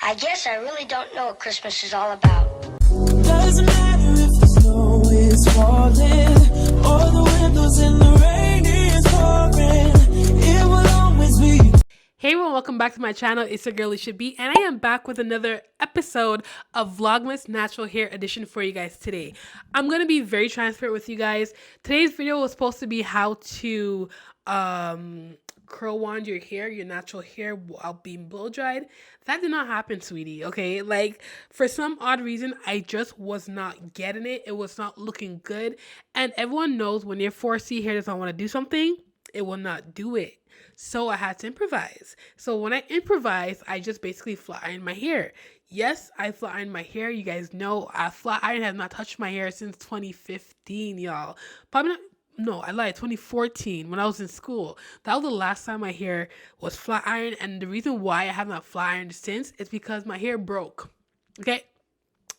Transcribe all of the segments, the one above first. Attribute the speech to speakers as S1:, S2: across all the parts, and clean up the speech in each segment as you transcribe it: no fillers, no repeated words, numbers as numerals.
S1: I guess I really don't know what Christmas is all about.
S2: Doesn't matter if the snow is falling or the windows in the rain is pouring. It will always be.
S3: Hey everyone, welcome back to my channel. It's your girl Alisia.B and I am back with another episode of Vlogmas Natural Hair Edition for you guys today. I'm going to be very transparent with you guys. Today's video was supposed to be how to curl wand your hair, your natural hair, while being blow dried. That did not happen, sweetie, okay? Like, for some odd reason, I just was not getting it. It was not looking good. And everyone knows when your 4C hair does not want to do something, it will not do it. So I had to improvise. So when I improvise, I just basically flat iron my hair. Yes, I flat iron my hair. You guys know flat iron has not touched my hair since 2015, y'all. Probably not. No, I lied. 2014 when I was in school. That was the last time my hair was flat ironed. And the reason why I have not flat ironed since is because my hair broke. Okay?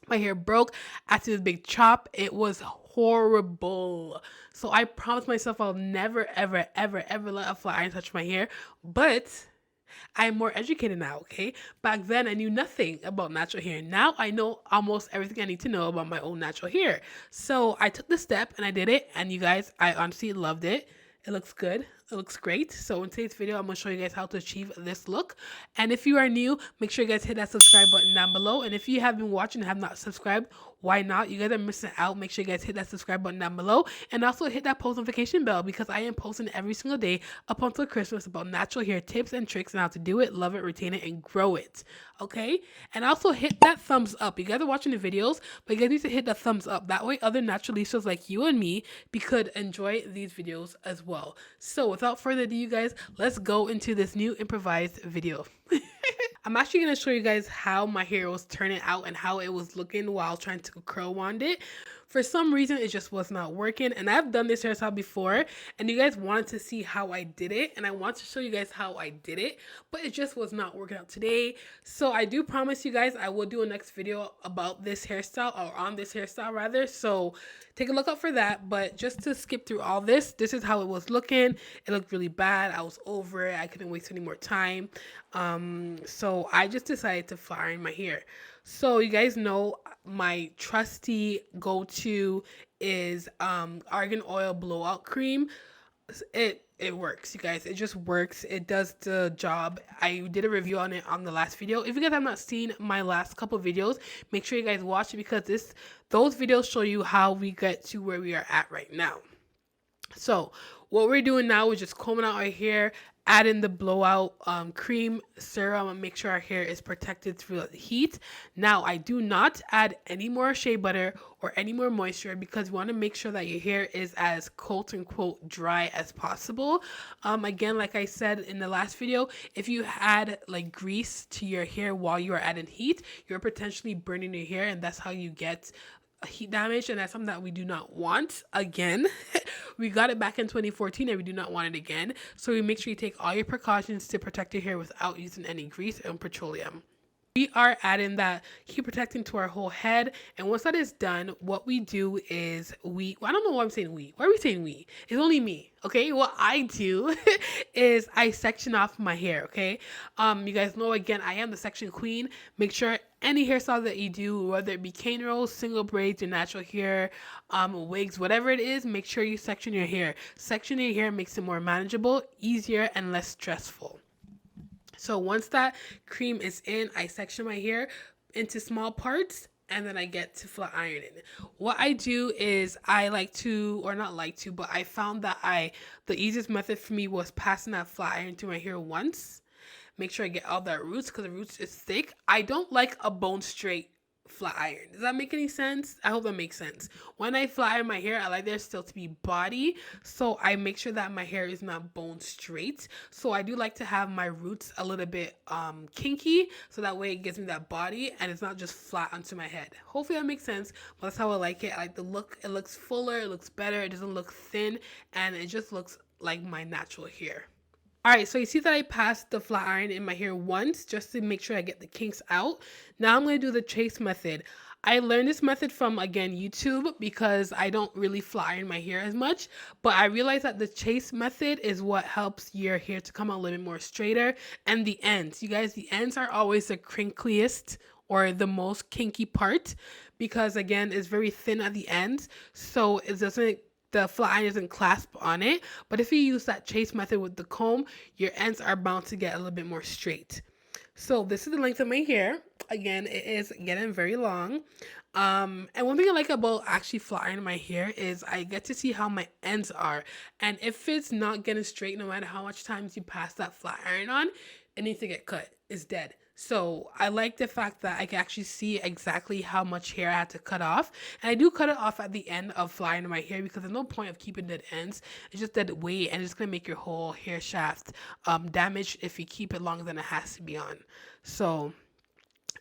S3: My hair broke after this big chop. It was horrible. So I promised myself I'll never, ever, ever, ever let a flat iron touch my hair. But I'm more educated now, okay? Back then, I knew nothing about natural hair. Now I know almost everything I need to know about my own natural hair. So I took the step and I did it. And you guys, I honestly loved it. It looks good. It looks great. So in today's video, I'm going to show you guys how to achieve this look. And if you are new, make sure you guys hit that subscribe button down below. And if you have been watching and have not subscribed, why not? You guys are missing out. Make sure you guys hit that subscribe button down below. And also hit that post notification bell because I am posting every single day up until Christmas about natural hair tips and tricks and how to do it, love it, retain it, and grow it. Okay? And also hit that thumbs up. You guys are watching the videos, but you guys need to hit the thumbs up. That way other naturalistas like you and me could enjoy these videos as well. So without further ado, you guys, let's go into this new improvised video. I'm actually going to show you guys how my hair was turning out and how it was looking while trying to curl wand it. For some reason, it just was not working. And I've done this hairstyle before and you guys wanted to see how I did it. And I want to show you guys how I did it, but it just was not working out today. So I do promise you guys I will do a next video about this hairstyle, or on this hairstyle rather. So take a look out for that. But just to skip through all this, this is how it was looking. It looked really bad. I was over it. I couldn't waste any more time. So I just decided to flat iron my hair. So you guys know my trusty go-to is argan oil blowout cream. It works, you guys. It just works. It does the job. I did a review on it on the last video. If you guys have not seen my last couple videos, make sure you guys watch it because those videos show you how we get to where we are at right now. So what we're doing now is just combing out our hair, add in the blowout cream serum, and make sure our hair is protected through the heat. Now I do not add any more shea butter or any more moisture because you want to make sure that your hair is as quote unquote dry as possible. Again, like I said in the last video, if you add like grease to your hair while you are adding heat, you're potentially burning your hair, and that's how you get heat damage, and that's something that we do not want again. We got it back in 2014 and we do not want it again. So we make sure you take all your precautions to protect your hair without using any grease and petroleum. We are adding that heat protecting to our whole head, and once that is done, what we do is I don't know why I'm saying we. Why are we saying we? It's only me, okay? What I do is I section off my hair, okay? You guys know, again, I am the section queen. Make sure any hairstyle that you do, whether it be cane rolls, single braids, your natural hair, wigs, whatever it is, make sure you section your hair. Sectioning your hair makes it more manageable, easier, and less stressful. So once that cream is in, I section my hair into small parts and then I get to flat ironing. What I do is I but I found that the easiest method for me was passing that flat iron through my hair once. Make sure I get all that roots because the roots is thick. I don't like a bone straight flat iron. Does that make any sense? I hope that makes sense. When I flat iron my hair, I like there still to be body, so I make sure that my hair is not bone straight. So I do like to have my roots a little bit kinky, so that way it gives me that body and it's not just flat onto my head. Hopefully that makes sense, but that's how I like it. I like the look. It looks fuller, it looks better, it doesn't look thin, and it just looks like my natural hair. Alright, so you see that I passed the flat iron in my hair once just to make sure I get the kinks out. Now I'm going to do the chase method. I learned this method from, again, YouTube, because I don't really flat iron my hair as much, but I realized that the chase method is what helps your hair to come out a little bit more straighter. And the ends, you guys, the ends are always the crinkliest or the most kinky part, because again, it's very thin at the ends, so it doesn't, the flat iron doesn't clasp on it. But if you use that chase method with the comb, your ends are bound to get a little bit more straight. So this is the length of my hair. Again, it is getting very long. And one thing I like about actually flat ironing my hair is I get to see how my ends are. And if it's not getting straight, no matter how much times you pass that flat iron on, it needs to get cut. It's dead. So I like the fact that I can actually see exactly how much hair I had to cut off. And I do cut it off at the end of flat ironing my hair, because there's no point of keeping dead ends. It's just dead weight, and it's going to make your whole hair shaft damaged if you keep it longer than it has to be on. So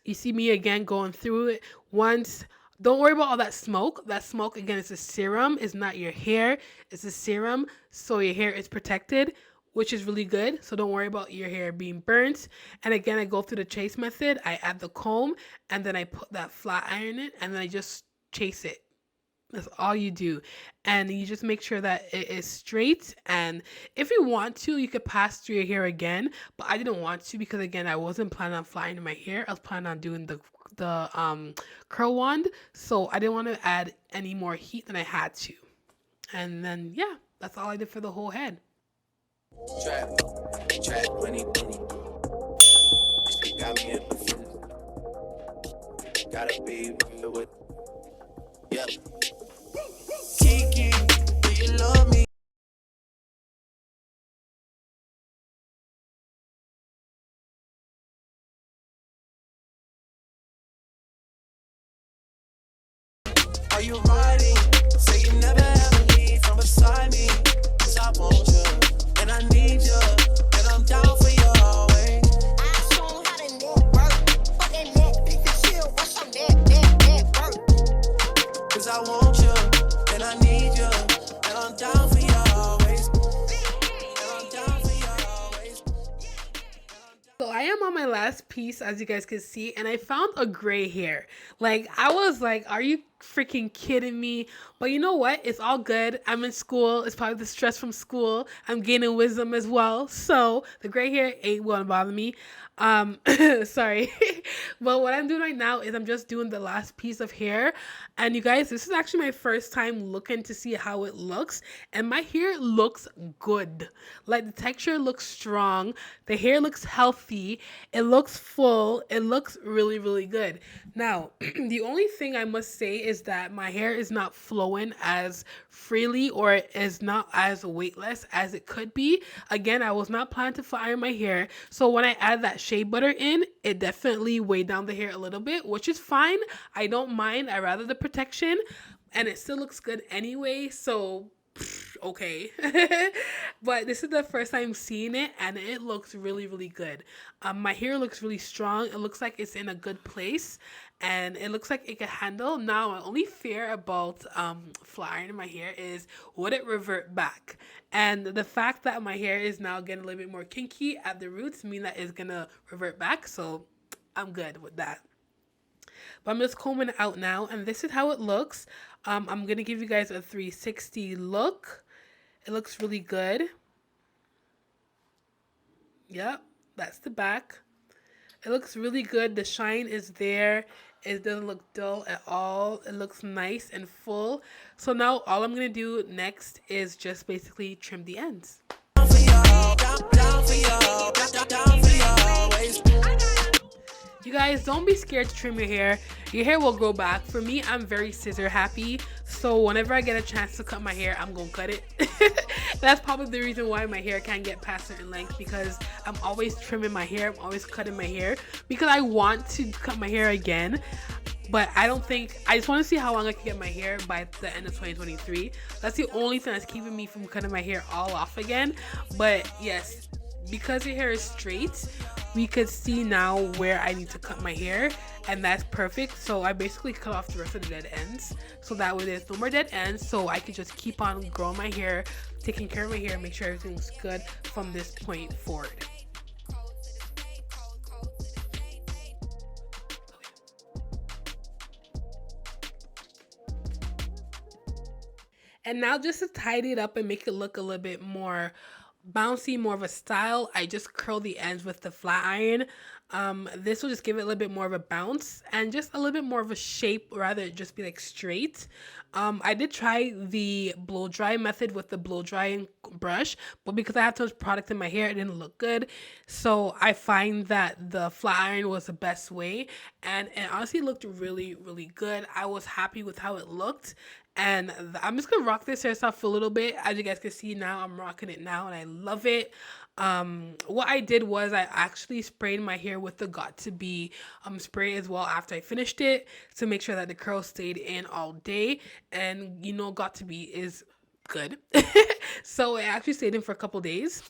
S3: you see me again going through it once. Don't worry about all that smoke. That smoke, again, is a serum. It's not your hair. It's a serum. So your hair is protected, which is really good. So don't worry about your hair being burnt. And again, I go through the chase method. I add the comb, and then I put that flat iron in, and then I just chase it. That's all you do. And you just make sure that it is straight. And if you want to, you could pass through your hair again. But I didn't want to, because again, I wasn't planning on flying in my hair. I was planning on doing the curl wand. So I didn't want to add any more heat than I had to. And then, yeah, that's all I did for the whole head.
S2: Trap, money. She got me in the feelings. Gotta be real with. Yep. Kiki, do you love me? Are you riding? Say you never ever leave from beside me. 'Cause I want you, and I need you, and I'm down for you always.
S1: I show 'em how to network. Fuck that net, bitch, and chill. What's your network?
S2: 'Cause I want you, and I need you, and I'm down for you always. And I'm down for you always.
S3: So I am on my last piece, as you guys can see, and I found a gray hair. Like, I was like, are you freaking kidding me? But you know what? It's all good. I'm in school. It's probably the stress from school. I'm gaining wisdom as well. So the gray hair ain't gonna bother me. Sorry. But what I'm doing right now is I'm just doing the last piece of hair. And you guys, this is actually my first time looking to see how it looks. And my hair looks good. Like, the texture looks strong. The hair looks healthy. It looks full. It looks really, really good. Now, the only thing I must say is that my hair is not flowing as freely, or is not as weightless as it could be. Again, I was not planning to flat iron my hair. So when I add that shea butter in, it definitely weighed down the hair a little bit, which is fine. I don't mind. I rather the protection, and it still looks good anyway. So okay. But this is the first time seeing it, and it looks really, really good. My hair looks really strong. It looks like it's in a good place, and it looks like it can handle. Now, my only fear about flat ironing my hair is, would it revert back? And the fact that my hair is now getting a little bit more kinky at the roots mean that it's gonna revert back, so I'm good with that. But I'm just combing it out now, and this is how it looks. I'm gonna give you guys a 360 look. It looks really good. Yep, that's the back. It looks really good. The shine is there. It doesn't look dull at all. It looks nice and full. So now all I'm gonna do next is just basically trim the ends. You guys, don't be scared to trim your hair. Your hair will grow back. For me, I'm very scissor happy. So whenever I get a chance to cut my hair, I'm gonna cut it. That's probably the reason why my hair can't get past certain length, because I'm always trimming my hair. I'm always cutting my hair because I want to cut my hair again. But I just want to see how long I can get my hair by the end of 2023. That's the only thing that's keeping me from cutting my hair all off again. But yes, because your hair is straight, we could see now where I need to cut my hair, and that's perfect. So I basically cut off the rest of the dead ends, so that way there's no more dead ends, so I can just keep on growing my hair, taking care of my hair, make sure everything's good from this point forward. And now just to tidy it up and make it look a little bit more bouncy, more of a style, I just curl the ends with the flat iron. This will just give it a little bit more of a bounce and just a little bit more of a shape rather than just be like straight. I did try the blow dry method with the blow drying brush, but because I have too much product in my hair, it didn't look good. So I find that the flat iron was the best way, and it honestly looked really, really good. I was happy with how it looked. And I'm just gonna rock this hairstyle for a little bit. As you guys can see now, I'm rocking it now and I love it. What I did was I actually sprayed my hair with the Got2B spray as well after I finished it to make sure that the curls stayed in all day. And you know, Got2B is good. So it actually stayed in for a couple days.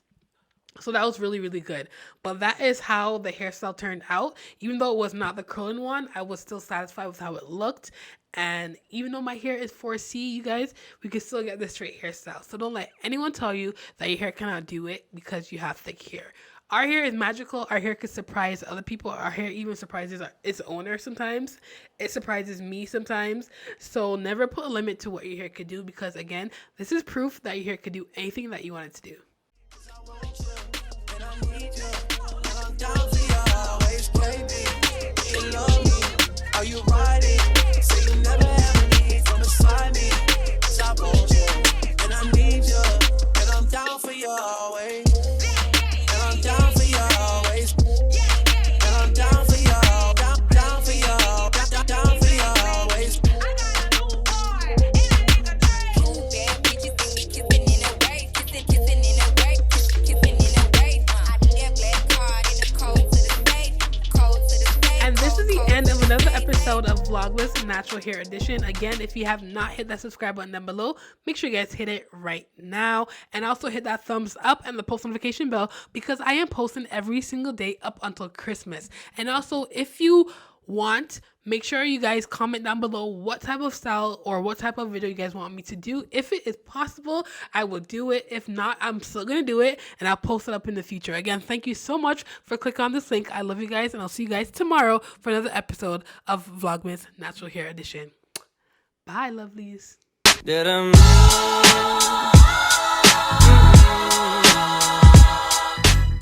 S3: So that was really, really good. But that is how the hairstyle turned out. Even though it was not the curling one, I was still satisfied with how it looked. And even though my hair is 4C, you guys, we can still get this straight hairstyle. So don't let anyone tell you that your hair cannot do it because you have thick hair. Our hair is magical. Our hair can surprise other people. Our hair even surprises its owner sometimes. It surprises me sometimes. So never put a limit to what your hair could do because, again, this is proof that your hair could do anything that you want it to do. Of Vlogmas Natural Hair Edition. Again, if you have not hit that subscribe button down below, make sure you guys hit it right now, and also hit that thumbs up and the post notification bell because I am posting every single day up until Christmas. And also, if you want, make sure you guys comment down below what type of style or what type of video you guys want me to do. If it is possible, I will do it. If not, I'm still gonna do it and I'll post it up in the future. Again, thank you so much for clicking on this link. I love you guys, and I'll see you guys tomorrow for another episode of Vlogmas Natural Hair Edition. Bye, lovelies.